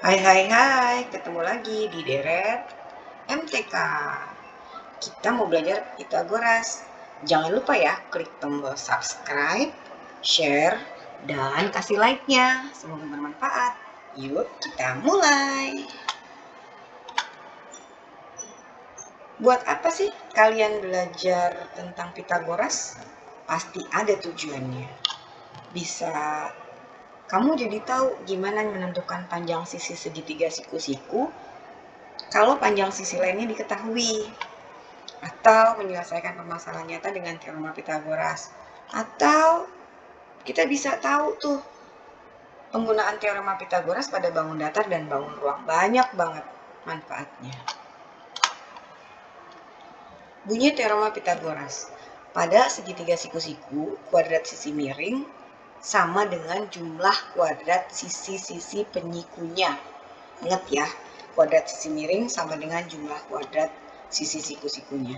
Hai hai hai, ketemu lagi di Deret MTK. Kita mau belajar Pitagoras. Jangan lupa ya, klik tombol subscribe, share, dan kasih like-nya. Semoga bermanfaat. Yuk, kita mulai. Buat apa sih kalian belajar tentang Pitagoras? Pasti ada tujuannya. Bisa kamu jadi tahu gimana menentukan panjang sisi segitiga siku-siku kalau panjang sisi lainnya diketahui, atau menyelesaikan permasalahan nyata dengan teorema Pitagoras, atau kita bisa tahu tuh penggunaan teorema Pitagoras pada bangun datar dan bangun ruang. Banyak banget manfaatnya. Bunyi teorema Pitagoras. Pada segitiga siku-siku, kuadrat sisi miring sama dengan jumlah kuadrat sisi-sisi penyikunya. Ingat ya, kuadrat sisi miring sama dengan jumlah kuadrat sisi siku-sikunya.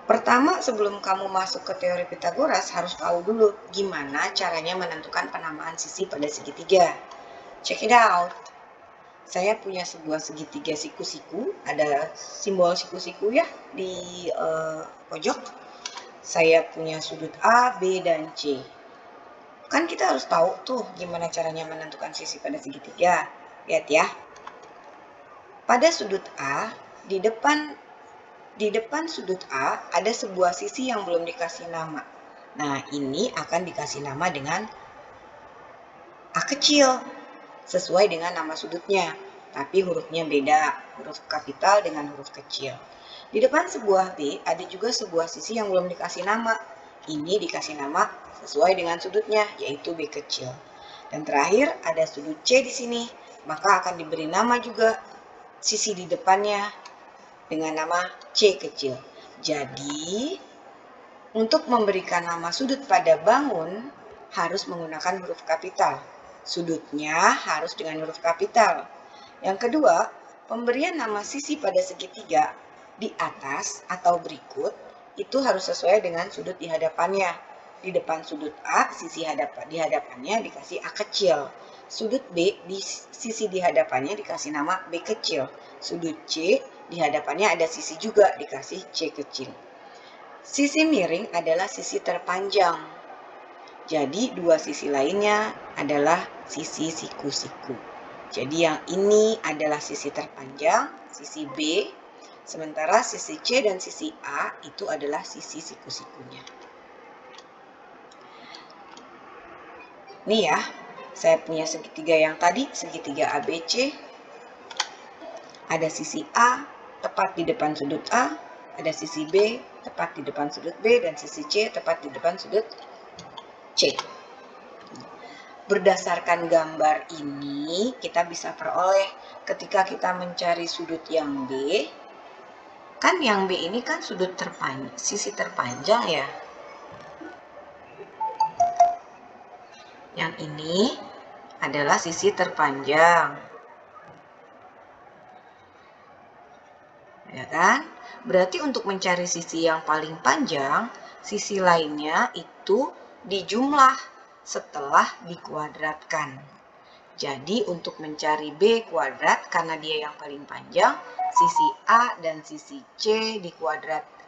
Pertama, sebelum kamu masuk ke teori Pitagoras, harus tahu dulu gimana caranya menentukan penamaan sisi pada segitiga. Check it out. Saya punya sebuah segitiga siku-siku, ada simbol siku-siku ya di pojok. Saya punya sudut A, B, dan C. Kan kita harus tahu tuh gimana caranya menentukan sisi pada segitiga. Lihat ya. Pada sudut A, di depan sudut A ada sebuah sisi yang belum dikasih nama. Nah, ini akan dikasih nama dengan A kecil, sesuai dengan nama sudutnya. Tapi hurufnya beda, huruf kapital dengan huruf kecil. Di depan sebuah B, ada juga sebuah sisi yang belum dikasih nama. Ini dikasih nama sesuai dengan sudutnya, yaitu B kecil. Dan terakhir, ada sudut C di sini. Maka akan diberi nama juga sisi di depannya dengan nama C kecil. Jadi, untuk memberikan nama sudut pada bangun, harus menggunakan huruf kapital. Sudutnya harus dengan huruf kapital. Yang kedua, pemberian nama sisi pada segitiga di atas atau berikut itu harus sesuai dengan sudut di hadapannya. Di depan sudut A, sisi di hadapannya dikasih A kecil. Sudut B, di sisi di hadapannya dikasih nama B kecil. Sudut C, di hadapannya ada sisi juga dikasih C kecil. Sisi miring adalah sisi terpanjang. Jadi dua sisi lainnya adalah sisi siku-siku. Jadi yang ini adalah sisi terpanjang, sisi B, sementara sisi C dan sisi A itu adalah sisi siku-sikunya. Nih ya, saya punya segitiga yang tadi, segitiga ABC. Ada sisi A tepat di depan sudut A, ada sisi B tepat di depan sudut B, dan sisi C tepat di depan sudut C. Berdasarkan gambar ini, kita bisa peroleh ketika kita mencari sudut yang B. Kan yang B ini kan sudut sisi terpanjang ya. Yang ini adalah sisi terpanjang. Ya kan? Berarti untuk mencari sisi yang paling panjang, sisi lainnya itu dijumlah setelah dikuadratkan. Jadi untuk mencari B kuadrat, karena dia yang paling panjang, sisi A dan sisi C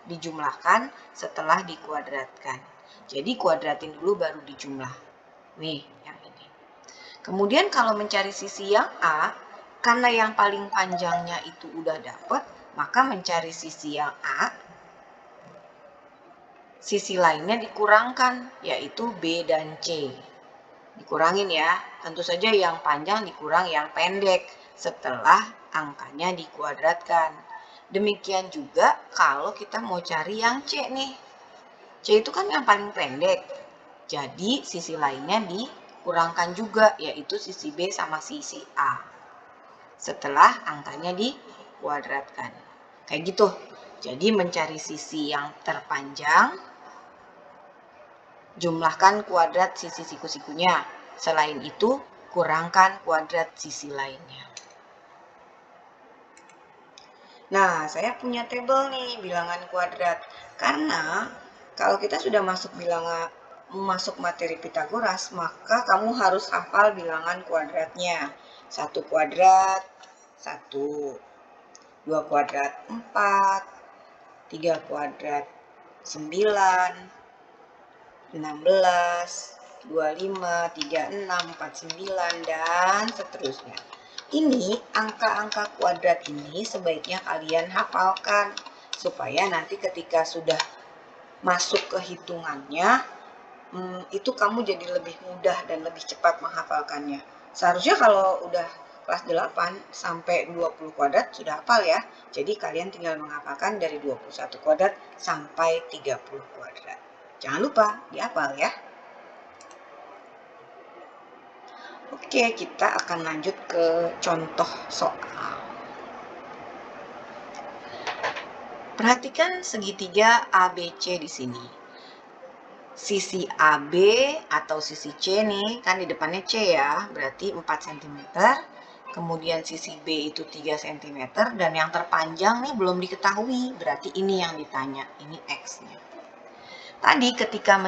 dijumlahkan setelah dikuadratkan. Jadi kuadratin dulu baru dijumlah. Nih, yang ini. Kemudian kalau mencari sisi yang A, karena yang paling panjangnya itu udah dapet, maka mencari sisi yang A, sisi lainnya dikurangkan, yaitu B dan C. Dikurangin ya, tentu saja yang panjang dikurang yang pendek setelah angkanya dikuadratkan. Demikian juga kalau kita mau cari yang C nih. C itu kan yang paling pendek, jadi sisi lainnya dikurangkan juga, yaitu sisi B sama sisi A. Setelah angkanya dikuadratkan. Kayak gitu. Jadi mencari sisi yang terpanjang, jumlahkan kuadrat sisi siku-sikunya. Selain itu, kurangkan kuadrat sisi lainnya. Nah, saya punya tabel nih bilangan kuadrat. Karena kalau kita sudah masuk materi Pitagoras, maka kamu harus hafal bilangan kuadratnya. 1 kuadrat 1, 2 kuadrat 4, 3 kuadrat 9, 16, 25, 36, 49, dan seterusnya. Ini angka-angka kuadrat ini sebaiknya kalian hafalkan supaya nanti ketika sudah masuk ke hitungannya, itu kamu jadi lebih mudah dan lebih cepat menghafalkannya. Seharusnya kalau udah kelas 8 sampai 20 kuadrat sudah hafal ya. Jadi kalian tinggal menghafalkan dari 21 kuadrat sampai 30 kuadrat. Jangan lupa dihafal ya. Oke, kita akan lanjut ke contoh soal. Perhatikan segitiga ABC di sini. Sisi AB atau sisi C nih, kan di depannya C ya, berarti 4 cm. Kemudian sisi B itu 3 cm, dan yang terpanjang nih belum diketahui, berarti ini yang ditanya, ini X-nya. Tadi ketika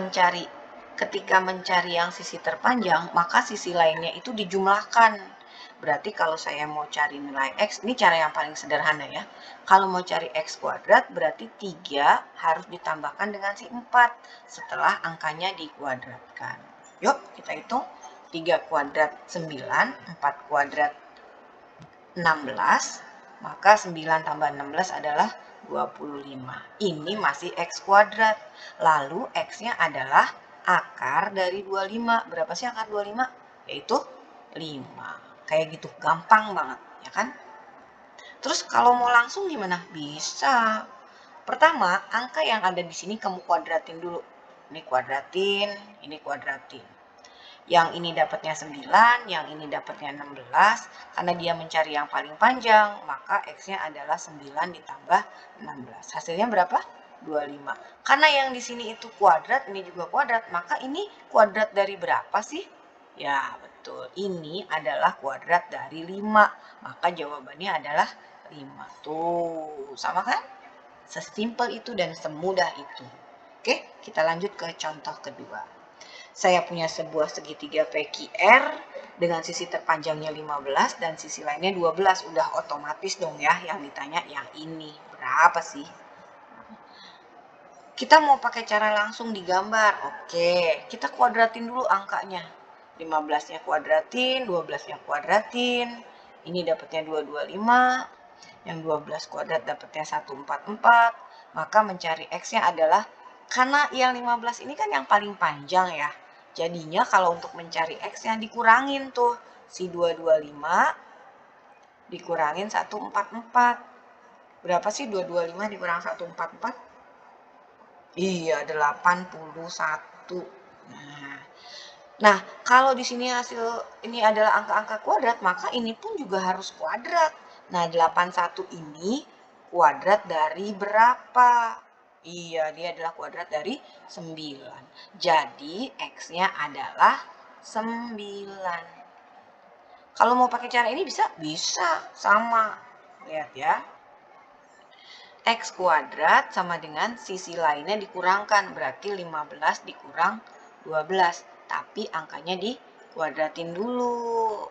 mencari yang sisi terpanjang, maka sisi lainnya itu dijumlahkan. Berarti kalau saya mau cari nilai X, ini cara yang paling sederhana ya. Kalau mau cari X kuadrat, berarti 3 harus ditambahkan dengan si 4 setelah angkanya dikuadratkan. Yuk, kita hitung. 3 kuadrat 9, 4 kuadrat 16, maka 9 tambah 16 adalah 25. Ini masih X kuadrat. Lalu X-nya adalah akar dari 25. Berapa sih akar 25? Yaitu 5. Kayak gitu, gampang banget, ya kan? Terus kalau mau langsung gimana? Bisa. Pertama, angka yang ada di sini kamu kuadratin dulu. Ini kuadratin, ini kuadratin. Yang ini dapatnya 9, yang ini dapatnya 16. Karena dia mencari yang paling panjang, maka X-nya adalah 9 ditambah 16. Hasilnya berapa? 25. Karena yang di sini itu kuadrat, ini juga kuadrat, maka ini kuadrat dari berapa sih? Ya, betul. Ini adalah kuadrat dari 5. Maka jawabannya adalah 5. Tuh, sama kan? Sesimpel itu dan semudah itu. Oke, kita lanjut ke contoh kedua. Saya punya sebuah segitiga PQR dengan sisi terpanjangnya 15 dan sisi lainnya 12. Udah otomatis dong ya, yang ditanya yang ini. Berapa sih? Kita mau pakai cara langsung digambar. Oke, kita kuadratin dulu angkanya. 15-nya kuadratin, 12-nya kuadratin. Ini dapatnya 225. Yang 12 kuadrat dapatnya 144. Maka mencari X-nya adalah, karena yang 15 ini kan yang paling panjang ya. Jadinya kalau untuk mencari X-nya dikurangin tuh. Si 225 dikurangin 144. Berapa sih 225 dikurang 144? Iya, 81. Nah, kalau di sini hasil ini adalah angka-angka kuadrat, maka ini pun juga harus kuadrat. Nah, 81 ini kuadrat dari berapa? Iya, dia adalah kuadrat dari 9. Jadi, X-nya adalah 9. Kalau mau pakai cara ini bisa? Bisa, sama. Lihat ya. X kuadrat sama dengan sisi lainnya dikurangkan, berarti 15 dikurang 12. Tapi angkanya dikuadratin dulu.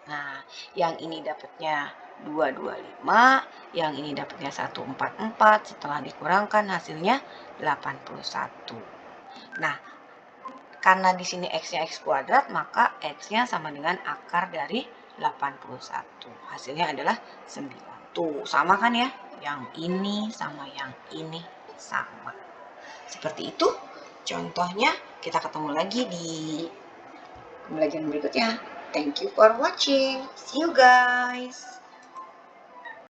Nah, yang ini dapatnya 225, yang ini dapatnya 144, setelah dikurangkan hasilnya 81. Nah, karena di sini X-nya X kuadrat, maka X-nya sama dengan akar dari 81. Hasilnya adalah 9. Tuh, sama kan ya? Yang ini sama yang ini sama. Seperti itu contohnya. Kita ketemu lagi di pembelajaran berikutnya. Thank you for watching. See you guys.